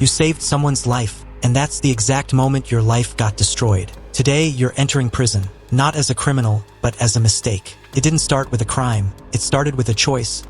You saved someone's life, and that's the exact moment your life got destroyed. Today, you're entering prison, not as a criminal, but as a mistake. It didn't start with a crime. It started with a choice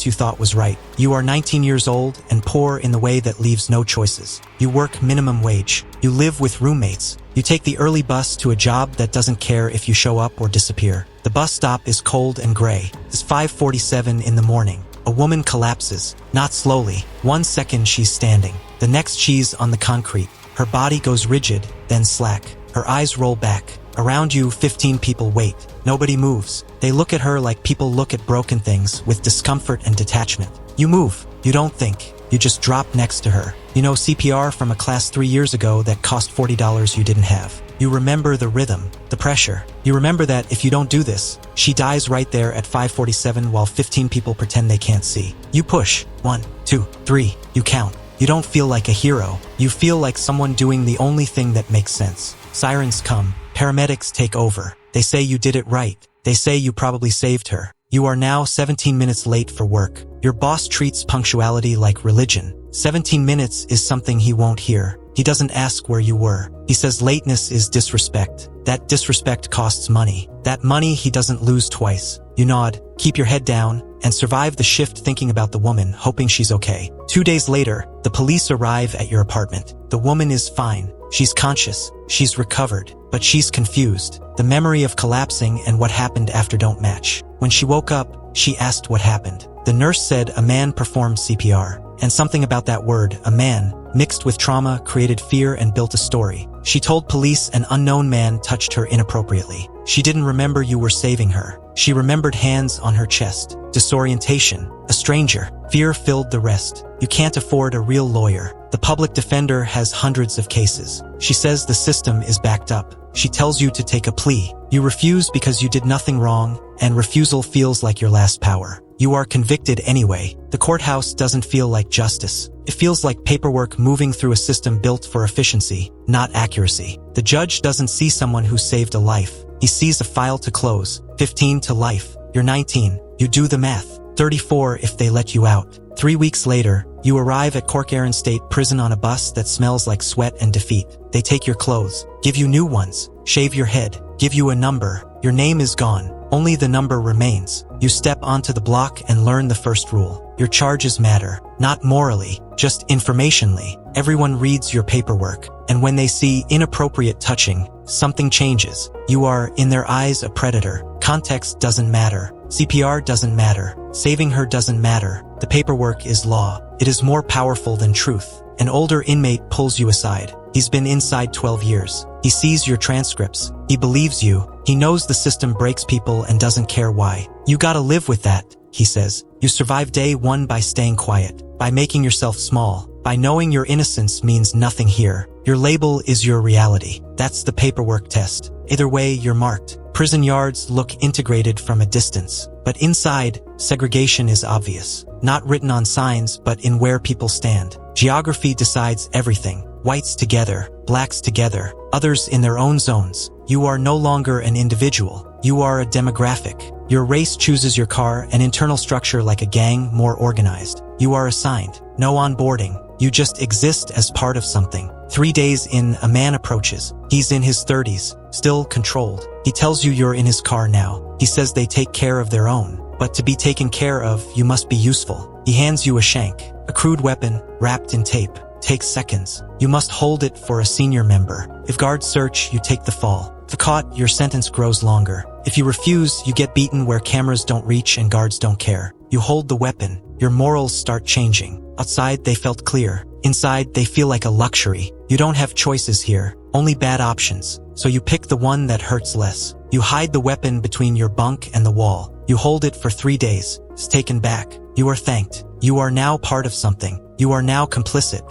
you thought was right. You are 19 years old and poor in the way that leaves no choices. You work minimum wage. You live with roommates. You take the early bus to a job that doesn't care if you show up or disappear. The bus stop is cold and gray. It's 5:47 in the morning. A woman collapses, not slowly. 1 second she's standing. The next she's on the concrete. Her body goes rigid, then slack. Her eyes roll back. Around you, 15 people wait. Nobody moves. They look at her like people look at broken things, with discomfort and detachment. You move. You don't think. You just drop next to her. You know CPR from a class 3 years ago that cost $40 you didn't have. You remember the rhythm, the pressure. You remember that if you don't do this, she dies right there at 5:47 while 15 people pretend they can't see. You push. 1, 2, 3. You count. You don't feel like a hero. You feel like someone doing the only thing that makes sense. Sirens come. Paramedics take over. They say you did it right. They say you probably saved her. You are now 17 minutes late for work. Your boss treats punctuality like religion. 17 minutes is something he won't hear. He doesn't ask where you were. He says lateness is disrespect. That disrespect costs money. That money he doesn't lose twice. You nod, keep your head down, and survive the shift thinking about the woman, hoping she's okay. 2 days later, the police arrive at your apartment. The woman is fine. She's conscious. She's recovered. But she's confused. The memory of collapsing and what happened after don't match. When she woke up, she asked what happened. The nurse said a man performed CPR. And something about that word, a man, mixed with trauma, created fear and built a story. She told police an unknown man touched her inappropriately. She didn't remember you were saving her. She remembered hands on her chest. Disorientation. A stranger. Fear filled the rest. You can't afford a real lawyer. The public defender has hundreds of cases. She says the system is backed up. She tells you to take a plea. You refuse because you did nothing wrong, and refusal feels like your last power. You are convicted anyway. The courthouse doesn't feel like justice. It feels like paperwork moving through a system built for efficiency, not accuracy. The judge doesn't see someone who saved a life. He sees a file to close. 15 to life. You're 19. You do the math. 34 if they let you out. 3 weeks later, you arrive at Corcoran State Prison on a bus that smells like sweat and defeat. They take your clothes, give you new ones, shave your head, give you a number. Your name is gone. Only the number remains. You step onto the block and learn the first rule. Your charges matter, not morally, just informationally. Everyone reads your paperwork, and when they see inappropriate touching, something changes. You are, in their eyes, a predator. Context doesn't matter. CPR doesn't matter. Saving her doesn't matter. The paperwork is law. It is more powerful than truth. An older inmate pulls you aside. He's been inside 12 years. He sees your transcripts. He believes you. He knows the system breaks people and doesn't care why. You gotta live with that, he says. You survive day 1 by staying quiet, by making yourself small, by knowing your innocence means nothing here. Your label is your reality. That's the paperwork test. Either way, you're marked. Prison yards look integrated from a distance. But inside, segregation is obvious. Not written on signs, but in where people stand. Geography decides everything. Whites together, blacks together, others in their own zones. You are no longer an individual. You are a demographic. Your race chooses your car, an internal structure like a gang, more organized. You are assigned. No onboarding. You just exist as part of something. 3 days in, a man approaches. He's in his 30s, still controlled. He tells you you're in his car now. He says they take care of their own. But to be taken care of, you must be useful. He hands you a shank, a crude weapon, wrapped in tape. Takes seconds. You must hold it for a senior member. If guards search, you take the fall. If caught, your sentence grows longer. If you refuse, you get beaten where cameras don't reach and guards don't care. You hold the weapon. Your morals start changing. Outside, they felt clear. Inside, they feel like a luxury. You don't have choices here, only bad options. So you pick the one that hurts less. You hide the weapon between your bunk and the wall. You hold it for 3 days. It's taken back. You are thanked. You are now part of something. You are now complicit.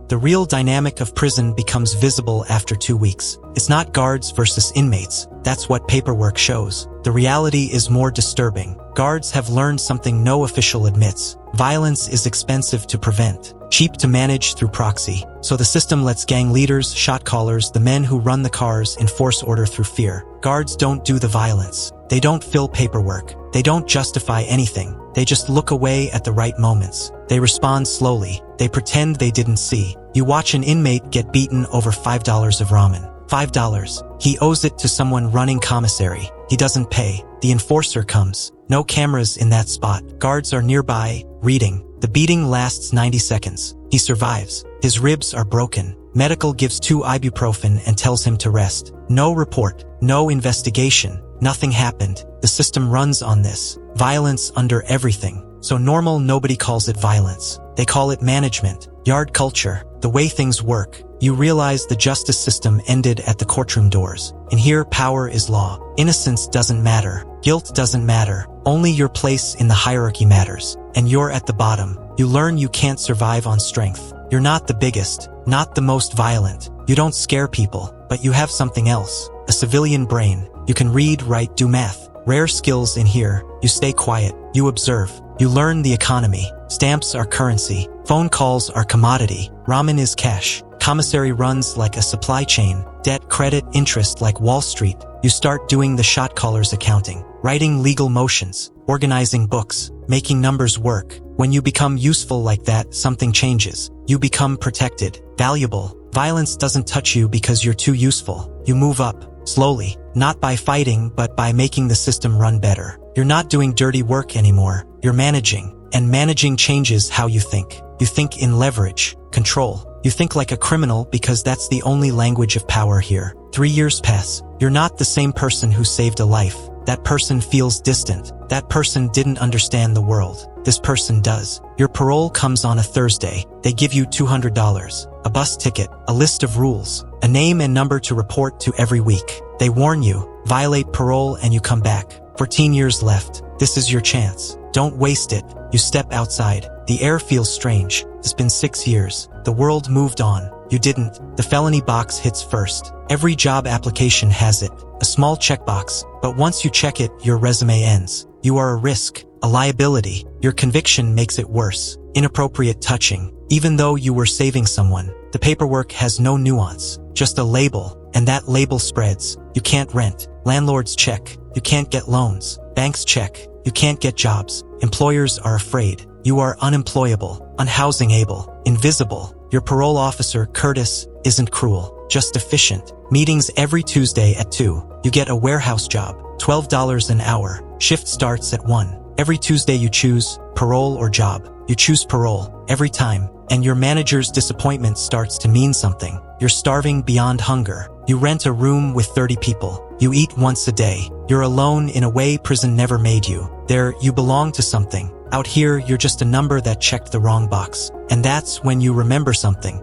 The real dynamic of prison becomes visible after 2 weeks. It's not guards versus inmates. That's what paperwork shows. The reality is more disturbing. Guards have learned something no official admits. Violence is expensive to prevent, cheap to manage through proxy. So the system lets gang leaders, shot callers, the men who run the cars enforce order through fear. Guards don't do the violence. They don't fill paperwork. They don't justify anything. They just look away at the right moments. They respond slowly. They pretend they didn't see. You watch an inmate get beaten over $5 of ramen. $5. He owes it to someone running commissary. He doesn't pay. The enforcer comes. No cameras in that spot. Guards are nearby, reading. The beating lasts 90 seconds. He survives. His ribs are broken. Medical gives 2 ibuprofen and tells him to rest. No report. No investigation. Nothing happened. The system runs on this. Violence under everything. So normal, nobody calls it violence. They call it management, yard culture, the way things work. You realize the justice system ended at the courtroom doors. And here, power is law. Innocence doesn't matter. Guilt doesn't matter. Only your place in the hierarchy matters. And you're at the bottom. You learn you can't survive on strength. You're not the biggest, not the most violent. You don't scare people, but you have something else. A civilian brain. You can read, write, do math. Rare skills in here. You stay quiet. You observe. You learn the economy. Stamps are currency. Phone calls are commodity. Ramen is cash. Commissary runs like a supply chain. Debt, credit, interest like Wall Street. You start doing the shot caller's accounting. Writing legal motions. Organizing books. Making numbers work. When you become useful like that, something changes. You become protected. Valuable. Violence doesn't touch you because you're too useful. You move up. Slowly. Not by fighting, but by making the system run better. You're not doing dirty work anymore. You're managing. And managing changes how you think. You think in leverage, control. You think like a criminal because that's the only language of power here. 3 years pass. You're not the same person who saved a life. That person feels distant. That person didn't understand the world. This person does. Your parole comes on a Thursday. They give you $200, a bus ticket, a list of rules, a name and number to report to every week. They warn you, violate parole and you come back. 14 years left. This is your chance. Don't waste it. You step outside. The air feels strange. It's been 6 years. The world moved on. You didn't. The felony box hits first. Every job application has it. A small checkbox. But once you check it, your resume ends. You are a risk, a liability. Your conviction makes it worse. Inappropriate touching. Even though you were saving someone, the paperwork has no nuance. Just a label. And that label spreads. You can't rent. Landlords check. You can't get loans. Banks check. You can't get jobs. Employers are afraid. You are unemployable, unhousing able, invisible. Your parole officer, Curtis, isn't cruel, just efficient. Meetings every Tuesday at 2. You get a warehouse job, $12 an hour. Shift starts at 1. Every Tuesday you choose parole or job. You choose parole every time, and your manager's disappointment starts to mean something. You're starving beyond hunger. You rent a room with 30 people. You eat once a day. You're alone in a way prison never made you. There, you belong to something. Out here, you're just a number that checked the wrong box. And that's when you remember something.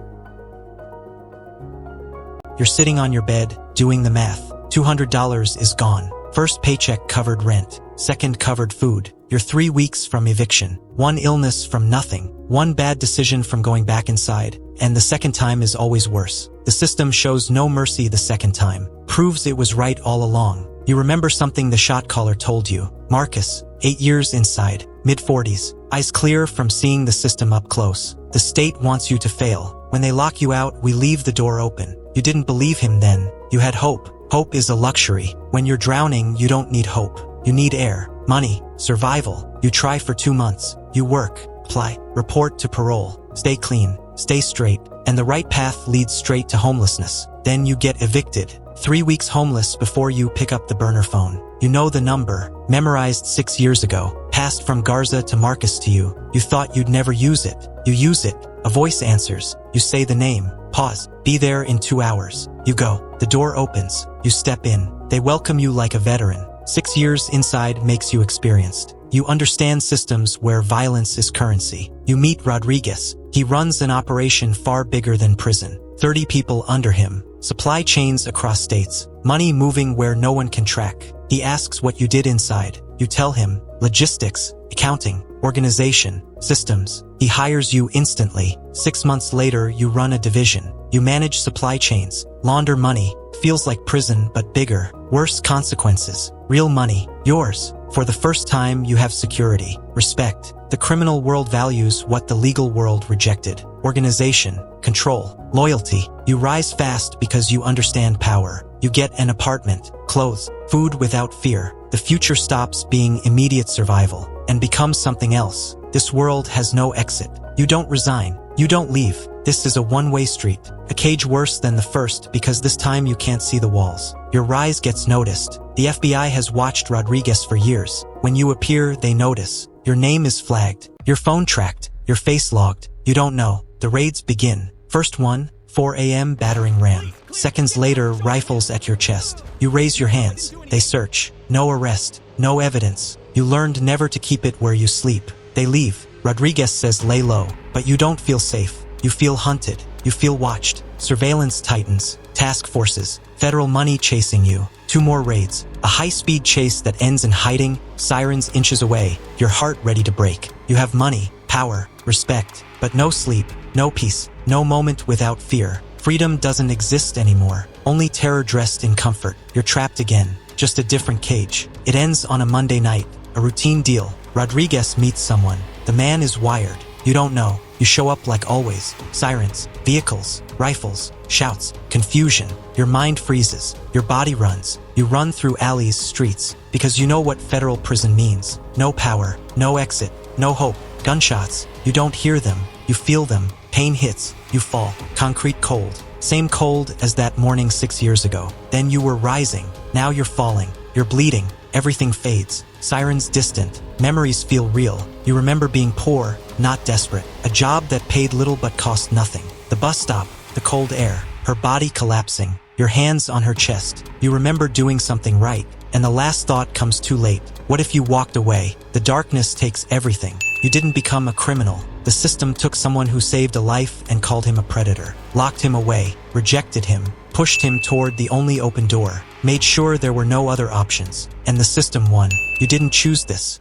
You're sitting on your bed, doing the math. $200 is gone. First paycheck covered rent. Second covered food. You're 3 weeks from eviction. 1 illness from nothing. 1 bad decision from going back inside. And the second time is always worse. The system shows no mercy the second time. Proves it was right all along. You remember something the shot caller told you. Marcus, 8 years inside, mid-40s, eyes clear from seeing the system up close. The state wants you to fail. When they lock you out, we leave the door open. You didn't believe him then. You had hope. Hope is a luxury. When you're drowning, you don't need hope. You need air, money, survival. You try for 2 months. You work, apply, report to parole, stay clean, stay straight, and the right path leads straight to homelessness. Then you get evicted. 3 weeks homeless before you pick up the burner phone. You know the number, memorized 6 years ago, passed from Garza to Marcus to you. You thought you'd never use it. You use it. A voice answers. You say the name. Pause. Be there in 2 hours. You go. The door opens. You step in. They welcome you like a veteran. 6 years inside makes you experienced. You understand systems where violence is currency. You meet Rodriguez. He runs an operation far bigger than prison. 30 people under him. Supply chains across states. Money moving where no one can track. He asks what you did inside. You tell him. Logistics, accounting, organization, systems. He hires you instantly. 6 months later, you run a division. You manage supply chains, launder money. Feels like prison, but bigger. Worse consequences. Real money. Yours. For the first time, you have security, respect. The criminal world values what the legal world rejected. Organization, control, loyalty. You rise fast because you understand power. You get an apartment, clothes, food without fear. The future stops being immediate survival and becomes something else. This world has no exit. You don't resign. You don't leave. This is a one-way street. A cage worse than the first because this time you can't see the walls. Your rise gets noticed. The FBI has watched Rodriguez for years. When you appear, they notice. Your name is flagged. Your phone tracked. Your face logged. You don't know. The raids begin. First one, 4 a.m. battering ram. Seconds later, rifles at your chest. You raise your hands. They search. No arrest. No evidence. You learned never to keep it where you sleep. They leave. Rodriguez says lay low. But you don't feel safe. You feel hunted. You feel watched. Surveillance tightens. Task forces. Federal money chasing you. 2 more raids. A high-speed chase that ends in hiding. Sirens inches away. Your heart ready to break. You have money, power, respect. But no sleep. No peace. No moment without fear. Freedom doesn't exist anymore. Only terror dressed in comfort. You're trapped again. Just a different cage. It ends on a Monday night. A routine deal. Rodriguez meets someone. The man is wired. You don't know. You show up like always. Sirens, vehicles, rifles, shouts, confusion. Your mind freezes. Your body runs. You run through alleys, streets, because you know what federal prison means. No power, no exit, no hope. Gunshots. You don't hear them. You feel them. Pain hits. You fall. Concrete cold. Same cold as that morning 6 years ago. Then you were rising. Now you're falling. You're bleeding. Everything fades. Sirens distant. Memories feel real. You remember being poor, not desperate. A job that paid little but cost nothing. The bus stop. The cold air. Her body collapsing. Your hands on her chest. You remember doing something right. And the last thought comes too late. What if you walked away? The darkness takes everything. You didn't become a criminal. The system took someone who saved a life and called him a predator. Locked him away. Rejected him. Pushed him toward the only open door. Made sure there were no other options. And the system won. You didn't choose this.